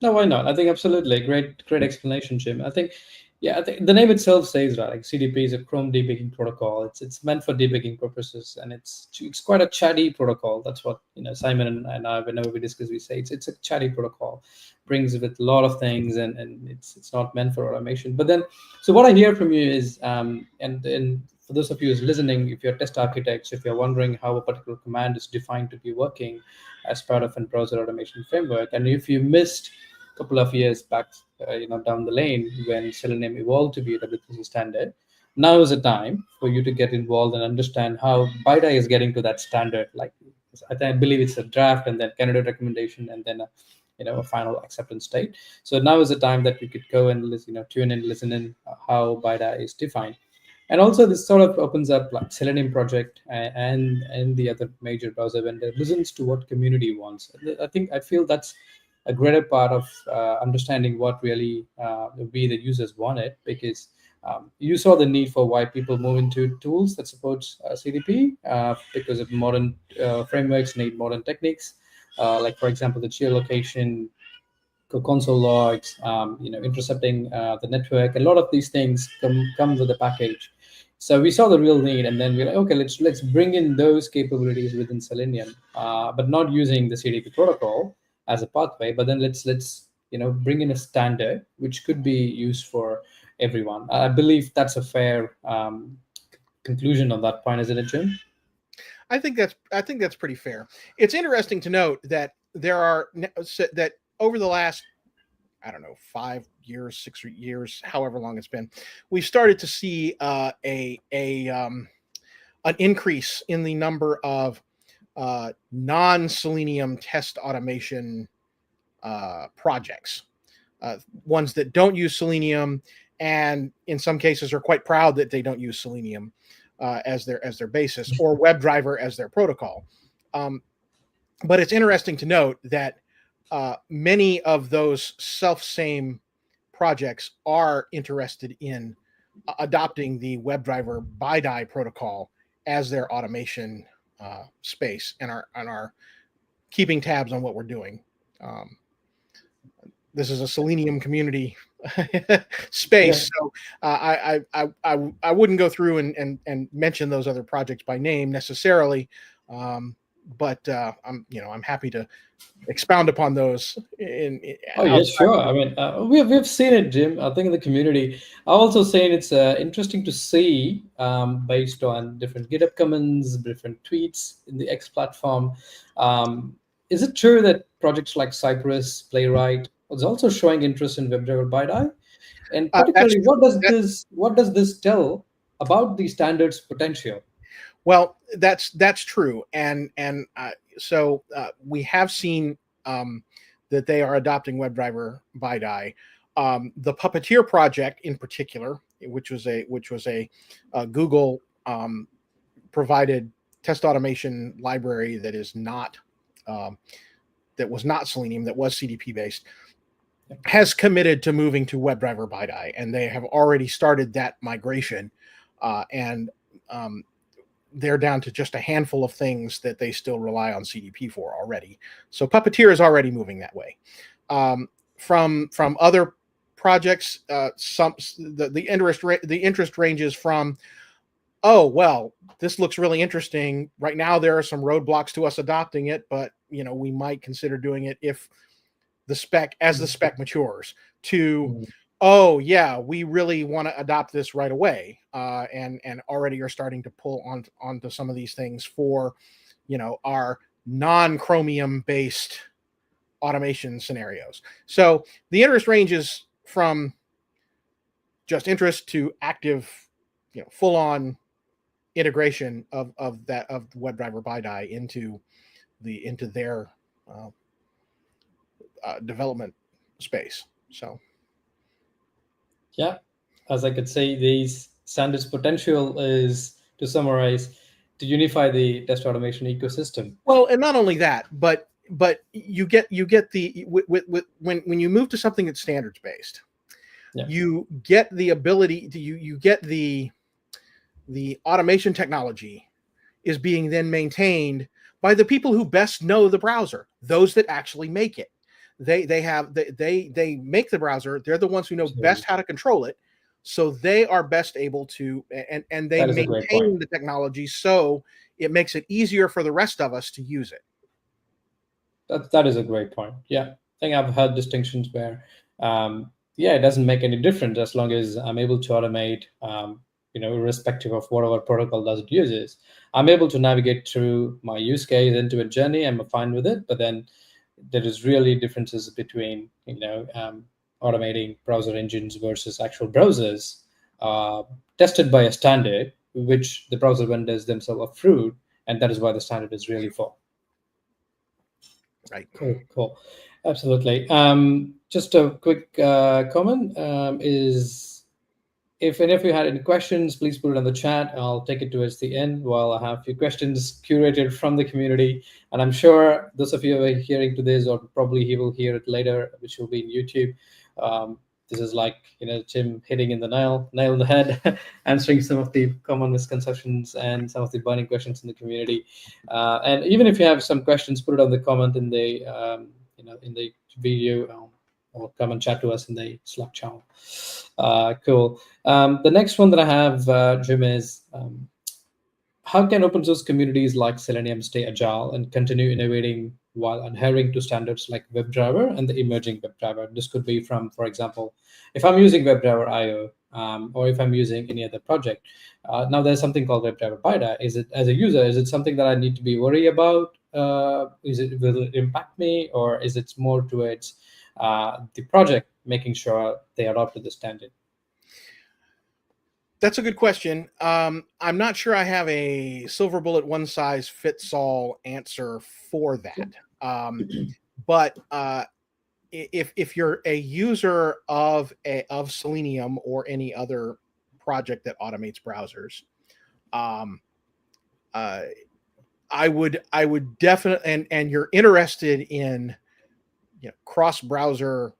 No, why not? I think absolutely great explanation, Jim. I think, yeah, I think the name itself says right. Like CDP is a Chrome debugging protocol. It's meant for debugging purposes, and it's quite a chatty protocol. That's what Simon and I, whenever we discuss, we say it's a chatty protocol, brings with a lot of things, and it's not meant for automation. But then, so what I hear from you is, and for those of you who's listening, if you're test architects, if you're wondering how a particular command is defined to be working as part of a browser automation framework, and if you missed couple of years back, down the lane when Selenium evolved to be a W3C standard. Now is the time for you to get involved and understand how BiDi is getting to that standard. Like, I believe it's a draft and then candidate recommendation and then a final acceptance state. So now is the time that you could go and listen, tune in, listen in how BiDi is defined. And also, this sort of opens up like Selenium project and the other major browser vendor listens to what community wants. I feel that's a greater part of understanding what really we the users wanted, because you saw the need for why people move into tools that supports CDP, because of modern frameworks need modern techniques, like for example the geolocation, console logs, intercepting the network. A lot of these things come with the package. So we saw the real need, and then we're like, okay, let's bring in those capabilities within Selenium, but not using the CDP protocol as a pathway. But then let's bring in a standard which could be used for everyone. I believe that's a fair conclusion on that point, isn't it, Jim? I think that's pretty fair. It's interesting to note that that over the last, I don't know, 5 years, 6 years, however long it's been, we've started to see an increase in the number of non-Selenium test automation projects, ones that don't use Selenium, and in some cases are quite proud that they don't use Selenium as their basis, or WebDriver as their protocol. But it's interesting to note that many of those self-same projects are interested in adopting the WebDriver BiDi protocol as their automation space, and are keeping tabs on what we're doing. This is a Selenium community space, so I wouldn't go through and mention those other projects by name necessarily, but I'm happy to expound upon those Oh yes, outside. sure. I mean, we've seen it, Jim. I think in the community, I also saying it's interesting to see, based on different GitHub comments, different tweets in the X platform. Is it true that projects like Cypress, Playwright is also showing interest in WebDriver BiDi? And That's particularly, true. what does this tell about the standard's potential? Well, that's true, and so we have seen that they are adopting WebDriver BiDi. The Puppeteer project, in particular, which was a Google provided test automation library that is not that was not Selenium, that was CDP based, has committed to moving to WebDriver BiDi, and they have already started that migration, and they're down to just a handful of things that they still rely on CDP for already. So Puppeteer is already moving that way. From other projects, the interest ranges from, oh, well, this looks really interesting. Right now, there are some roadblocks to us adopting it, but we might consider doing it if the spec matures. To, Mm. oh yeah, we really want to adopt this right away, and already are starting to pull onto some of these things for, our non-Chromium based automation scenarios. So the interest ranges from just interest to active, full on integration of WebDriver BiDi into their uh, development space. So Yeah, as I could say, these standards potential is, to summarize, to unify the test automation ecosystem. well, and not only that, but you get the when you move to something that's standards based, Yeah, you get the ability to you get the automation technology is being then maintained by the people who best know the browser, those that actually make it. They make the browser. They're the ones who know best absolutely. how to control it, so they are best able to, and they That is a great point. maintain the technology so it makes it easier for the rest of us to use it. That is a great point. Yeah, I think I've heard distinctions where, yeah, it doesn't make any difference as long as I'm able to automate, irrespective of whatever protocol does it uses. I'm able to navigate through my use case into a journey. I'm fine with it. But then there is really differences between, automating browser engines versus actual browsers tested by a standard, which the browser vendors themselves approved, and that is why the standard is really for. Right. Cool, cool. Absolutely. Just a quick comment is, if any of you had any questions, please put it in the chat. I'll take it towards the end while I have a few questions curated from the community. And I'm sure those of you who are hearing to this, or probably he will hear it later, which will be in YouTube. This is like, Tim hitting in the nail in the head, answering some of the common misconceptions and some of the burning questions in the community. And even if you have some questions, put it on the comment in the in the video, or come and chat to us in the Slack channel. Cool. The next one that I have, Jim, is how can open source communities like Selenium stay agile and continue innovating while adhering to standards like WebDriver and the emerging WebDriver? This could be from, for example, if I'm using WebDriver IO, or if I'm using any other project. Now there's something called WebDriver BiDi. Is it, as a user, is it something that I need to be worried about? Will it impact me, or is it more towards the project making sure they adopt to the standard? That's a good question. I'm not sure I have a silver bullet, one size fits all answer for that. But if you're a user of Selenium or any other project that automates browsers, I would definitely, and you're interested in cross browser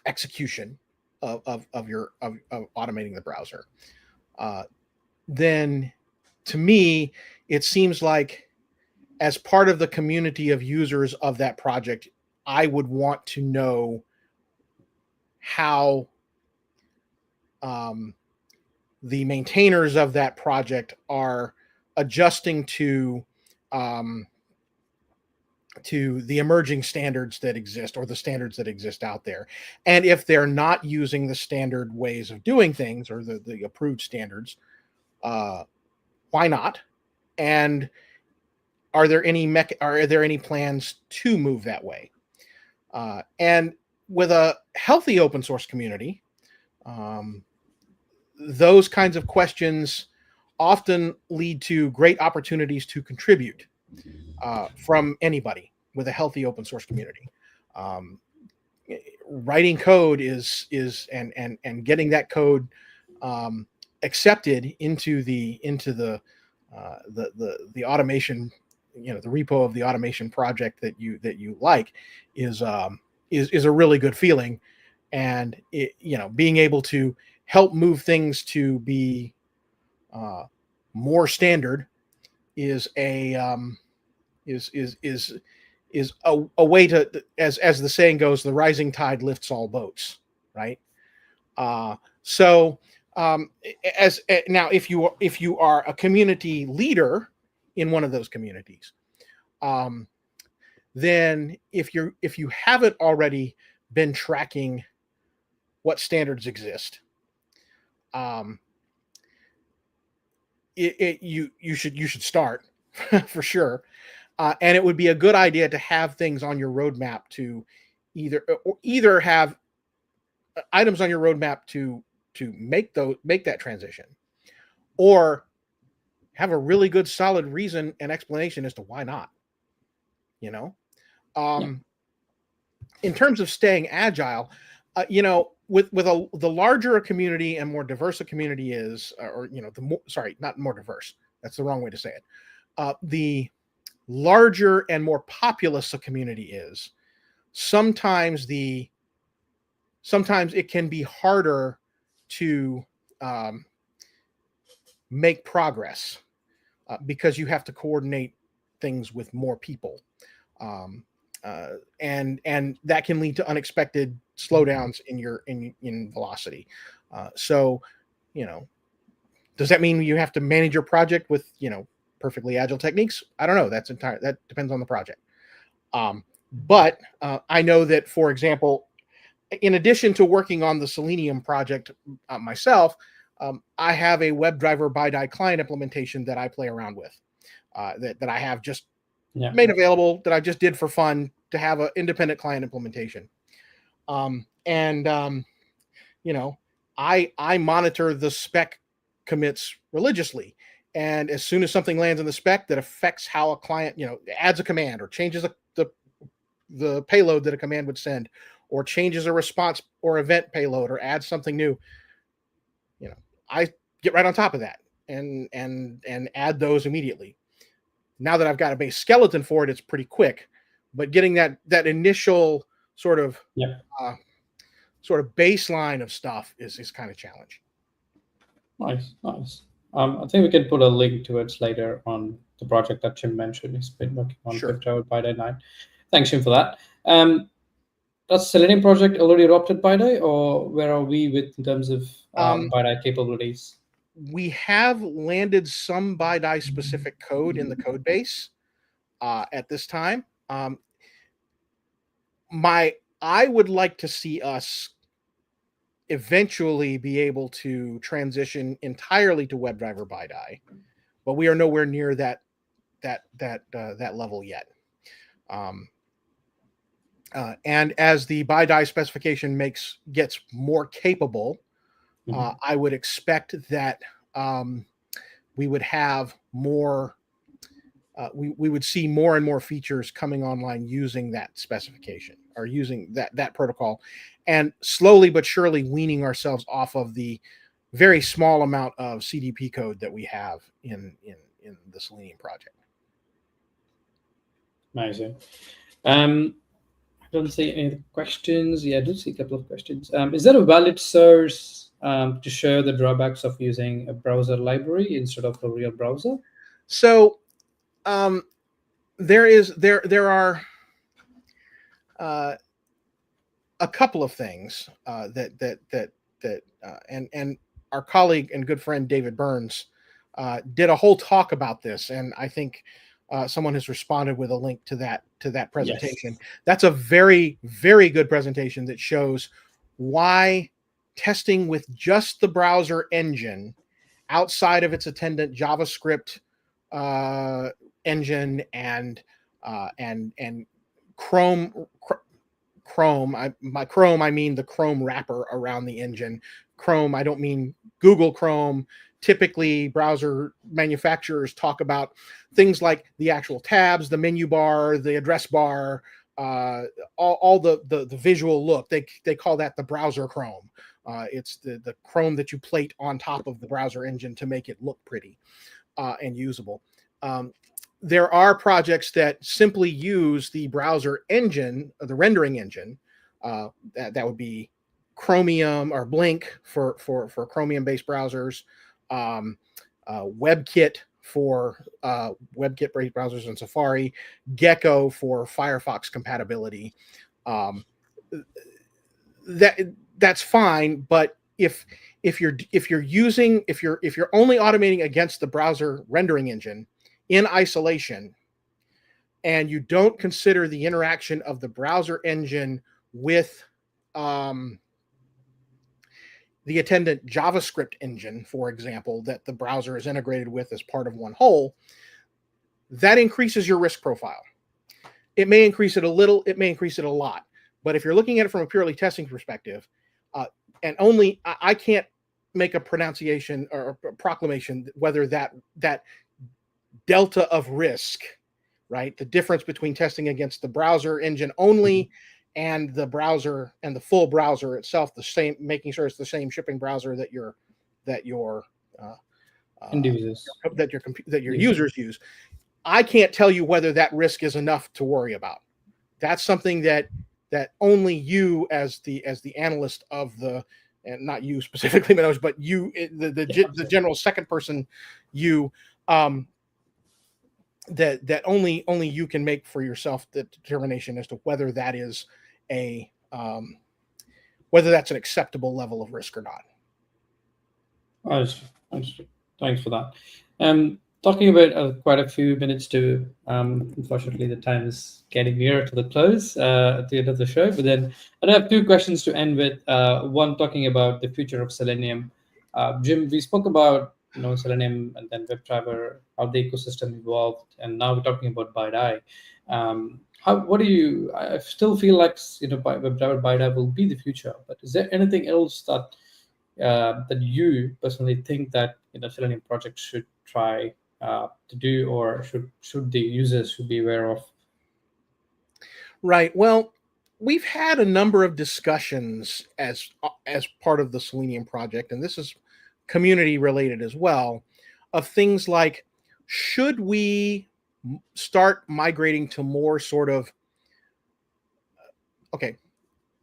execution of automating the browser, then to me it seems like, as part of the community of users of that project, I would want to know how the maintainers of that project are adjusting to the emerging standards that exist, or the standards that exist out there. And if they're not using the standard ways of doing things, or the approved standards, why not? And are there any plans to move that way? And with a healthy open source community, those kinds of questions often lead to great opportunities to contribute from anybody with a healthy open source community. Writing code is and getting that code accepted into the automation, the repo of the automation project that you like, is a really good feeling. And being able to help move things to be more standard is a a way to, as the saying goes, the rising tide lifts all boats, right? So as now, if you are a community leader in one of those communities, then if you haven't already been tracking what standards exist, you should start for sure. And it would be a good idea to have things on your roadmap to either have items on your roadmap to make that transition, or have a really good solid reason and explanation as to why not. You know, Yeah. in terms of staying agile, with the larger a community and more diverse a community is, or the more, sorry, not more diverse. That's the wrong way to say it. The larger and more populous a community is, sometimes it can be harder to make progress because you have to coordinate things with more people, and that can lead to unexpected slowdowns in velocity. So, does that mean you have to manage your project with perfectly agile techniques? I don't know. That depends on the project. But I know that, for example, in addition to working on the Selenium project myself, I have a WebDriver BiDi client implementation that I play around with, that I have just made available, that I just did for fun to have an independent client implementation. I monitor the spec commits religiously. And as soon as something lands in the spec that affects how a client, adds a command or changes the payload that a command would send, or changes a response or event payload, or adds something new, I get right on top of that and add those immediately. Now that I've got a base skeleton for it, it's pretty quick, but getting that initial sort of baseline of stuff is kind of challenge. Nice. I think we can put a link to it later on the project that Jim mentioned. He's been working on Sure. WebDriver BiDi 9. Thanks, Jim, for that. Does Selenium project already adopted BiDi, or where are we with in terms of BiDi capabilities? We have landed some BiDi specific code in the code base at this time. I would like to see us eventually be able to transition entirely to WebDriver BiDi, but we are nowhere near that level yet. And as the BiDi specification gets more capable, I would expect that we would have more. We would see more and more features coming online using that specification, or using that protocol, and slowly but surely weaning ourselves off of the very small amount of CDP code that we have in the Selenium project. Amazing. I don't see any questions. Yeah, I do see a couple of questions. Is there a valid source to share the drawbacks of using a browser library instead of a real browser? So there are a couple of things and our colleague and good friend David Burns did a whole talk about this, and I think someone has responded with a link to that presentation. Yes. That's a very, very good presentation that shows why testing with just the browser engine, outside of its attendant JavaScript engine and Chrome. I mean the Chrome wrapper around the engine. Chrome, I don't mean Google Chrome. Typically, browser manufacturers talk about things like the actual tabs, the menu bar, the address bar, all the visual look. They call that the browser Chrome. It's the Chrome that you plate on top of the browser engine to make it look pretty and usable. There are projects that simply use the browser engine, or the rendering engine. That would be Chromium or Blink for Chromium-based browsers, WebKit for WebKit-based browsers and Safari, Gecko for Firefox compatibility. That's fine, but if you're only automating against the browser rendering engine in isolation, and you don't consider the interaction of the browser engine with the attendant JavaScript engine, for example, that the browser is integrated with as part of one whole, that increases your risk profile. It may increase it a little, it may increase it a lot. But if you're looking at it from a purely testing perspective, and only I can't make a pronunciation or a proclamation whether that delta of risk, right, the difference between testing against the browser engine only and the browser and the full browser itself, the same, making sure it's the same shipping browser that your Users. that your users use. I can't tell you whether that risk is enough to worry about. That's something that only you, as the analyst of the, and not you specifically, Manoj, but you, the general second person, you, that only you can make for yourself the determination as to whether that is whether that's an acceptable level of risk or not. Thanks for that. Talking about quite a few minutes to, unfortunately, the time is getting near to the close at the end of the show. But then I have two questions to end with. One, talking about the future of Selenium. Jim, we spoke about Selenium and then WebDriver, how the ecosystem evolved, and now we're talking about BiDi. What do you? I still feel like WebDriver BiDi will be the future, but is there anything else that you personally think that Selenium project should try to do, or should the users should be aware of? Right. Well, we've had a number of discussions as part of the Selenium project, and this is community related as well, of things like, should we start migrating to more sort of, okay,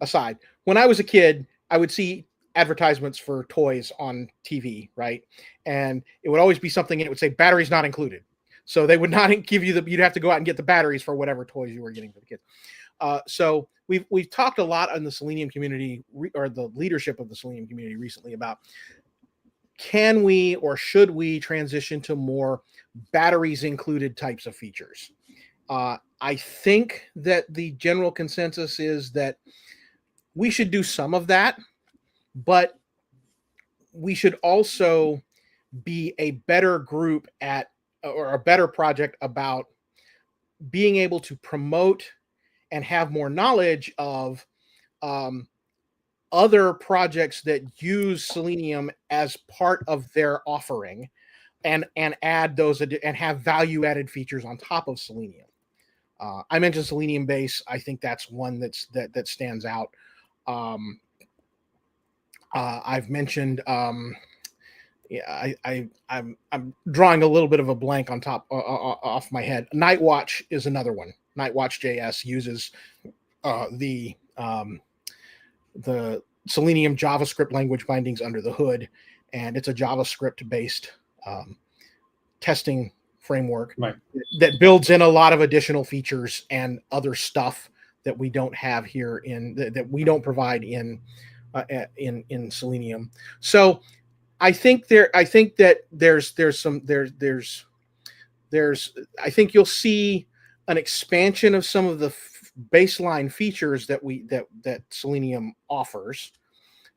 aside, when I was a kid, I would see advertisements for toys on TV, right? And it would always be something, and it would say batteries not included. So they would not give you you'd have to go out and get the batteries for whatever toys you were getting for the kids. So we've talked a lot in the Selenium community, or the leadership of the Selenium community recently, about, can we or should we transition to more batteries included types of features? I think that the general consensus is that we should do some of that, but we should also be a better group or a better project about being able to promote and have more knowledge of other projects that use Selenium as part of their offering, and add those and have value added features on top of Selenium. I mentioned Selenium Base. I think that's one that stands out. I've mentioned, yeah, I'm drawing a little bit of a blank off my head. Nightwatch is another one. Nightwatch JS uses the Selenium JavaScript language bindings under the hood, and it's a JavaScript based testing framework, right, that builds in a lot of additional features and other stuff that we don't have here that we don't provide in Selenium. So I think that I think you'll see an expansion of some of the baseline features that Selenium offers,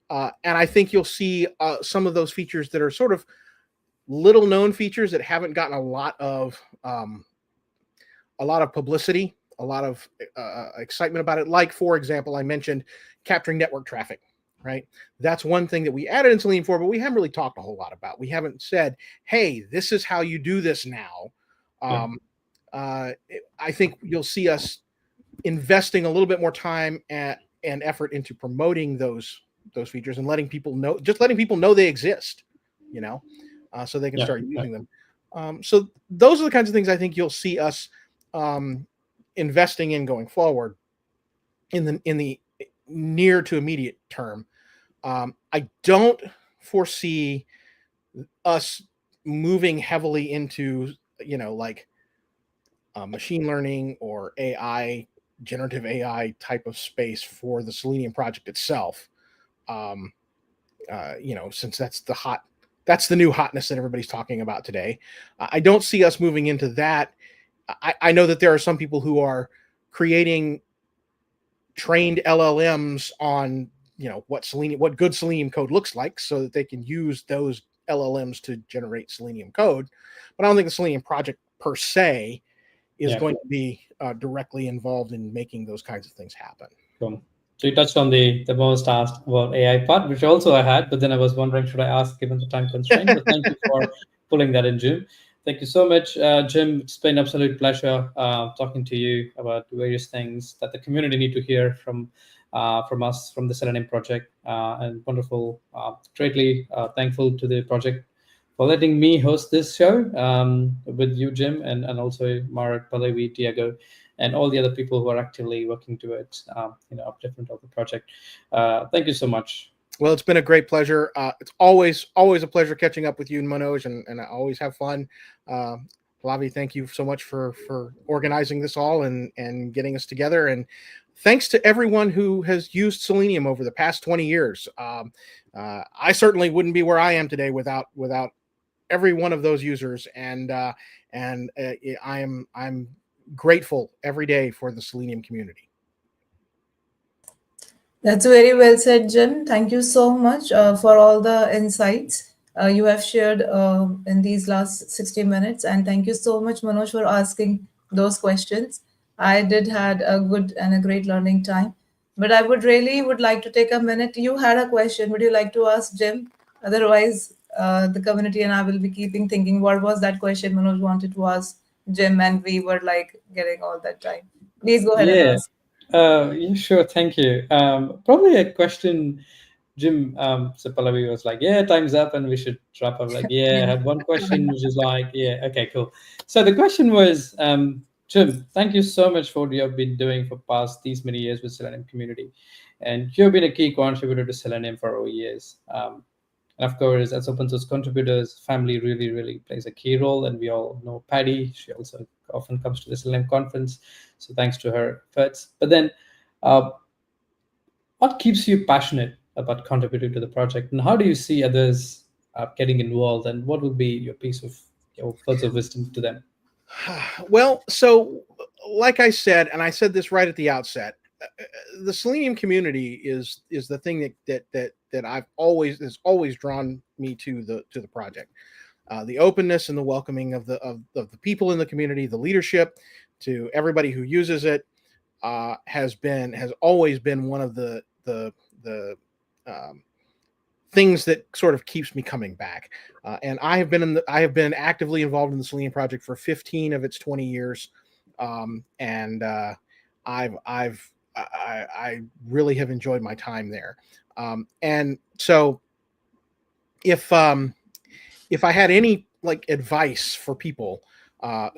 and I think you'll see some of those features that are sort of little known features that haven't gotten a lot of publicity, a lot of excitement about it. Like, for example, I mentioned capturing network traffic, right? That's one thing that we added in Selenium 4, but we haven't really talked a whole lot about. We haven't said, hey, this is how you do this now. I think you'll see us investing a little bit more time and effort into promoting those features and letting people know they exist, so they can start using them. So those are the kinds of things I think you'll see us investing in going forward in the near to immediate term. I don't foresee us moving heavily into, like machine learning or AI, generative AI type of space for the Selenium project itself. Um, since that's the new hotness that everybody's talking about today. I don't see us moving into that. I know that there are some people who are creating trained LLMs on what good Selenium code looks like, so that they can use those LLMs to generate Selenium code. But I don't think the Selenium project per se is Yeah. going to be directly involved in making those kinds of things happen. Cool. So you touched on the most asked about AI part, which also I had, but then I was wondering, should I ask given the time constraint? But thank you for pulling that in, Jim. Thank you so much, Jim. It's been an absolute pleasure talking to you about various things that the community need to hear from us, from the Selenium project. And wonderful, greatly thankful to the project for letting me host this show with you, Jim, and also Marat, Palavi, Diego, and all the other people who are actively working towards upliftment of the project. Thank you so much. Well, it's been a great pleasure. It's always a pleasure catching up with you, Manoj, and I always have fun. Lavi, thank you so much for organizing this all and getting us together. And thanks to everyone who has used Selenium over the past 20 years. I certainly wouldn't be where I am today without every one of those users. And I'm grateful every day for the Selenium community. That's very well said, Jim. Thank you so much for all the insights you have shared in these last 60 minutes. And thank you so much, Manoj, for asking those questions. I did had a good and a great learning time. But I would like to take a minute. You had a question. Would you like to ask Jim? Otherwise, the community and I will be keeping thinking, what was that question Manoj wanted to ask Jim? And we were like getting all that time. Please go ahead and Yeah. ask. Yeah, sure. Thank you. Probably a question, Jim. So Pallavi was like, "Yeah, time's up, and we should wrap up." Like, yeah, I had one question, which is like, "Yeah, okay, cool." So the question was, Jim, thank you so much for what you have been doing for past these many years with Selenium community, and you have been a key contributor to Selenium for over years. And of course, as open source contributors, family really, really plays a key role. And we all know Patty. She also often comes to the Selenium conference. So thanks to her efforts. But then, uh, what keeps you passionate about contributing to the project? And how do you see others getting involved? And what would be your piece of your words of wisdom to them? Well, so like I said, and I said this right at the outset, the Selenium community is the thing that I've always has always drawn me to the project. The openness and the welcoming of the people in the community, the leadership, to everybody who uses it, has always been one of the um, things that sort of keeps me coming back. And I have been actively involved in the Selenium project for 15 of its 20 years, and I really have enjoyed my time there. And so, if I had any like advice for people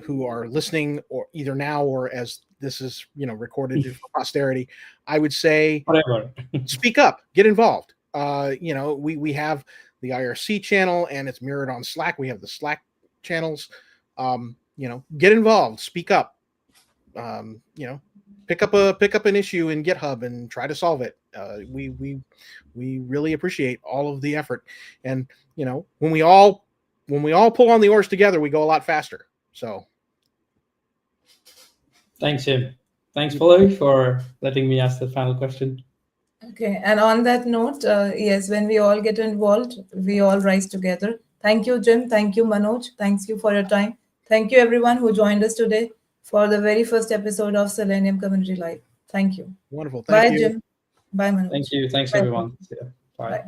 who are listening, or either now or as this is recorded for posterity, I would say Whatever. speak up, get involved. We have the IRC channel, and it's mirrored on Slack. We have the Slack channels. Get involved, speak up. Pick up an issue in GitHub and try to solve it. We really appreciate all of the effort, and when we all pull on the oars together, we go a lot faster. So, Thanks, Jim. Thanks, Pallavi, for letting me ask the final question. Okay, and on that note, yes, when we all get involved, we all rise together. Thank you, Jim. Thank you, Manoj. Thanks you for your time. Thank you, everyone who joined us today for the very first episode of Selenium Community Live. Thank you. wonderful. Thank Bye, you. Jim. Bye, Thank Manoj. you. Thanks, Bye. everyone. See ya. Bye. Bye.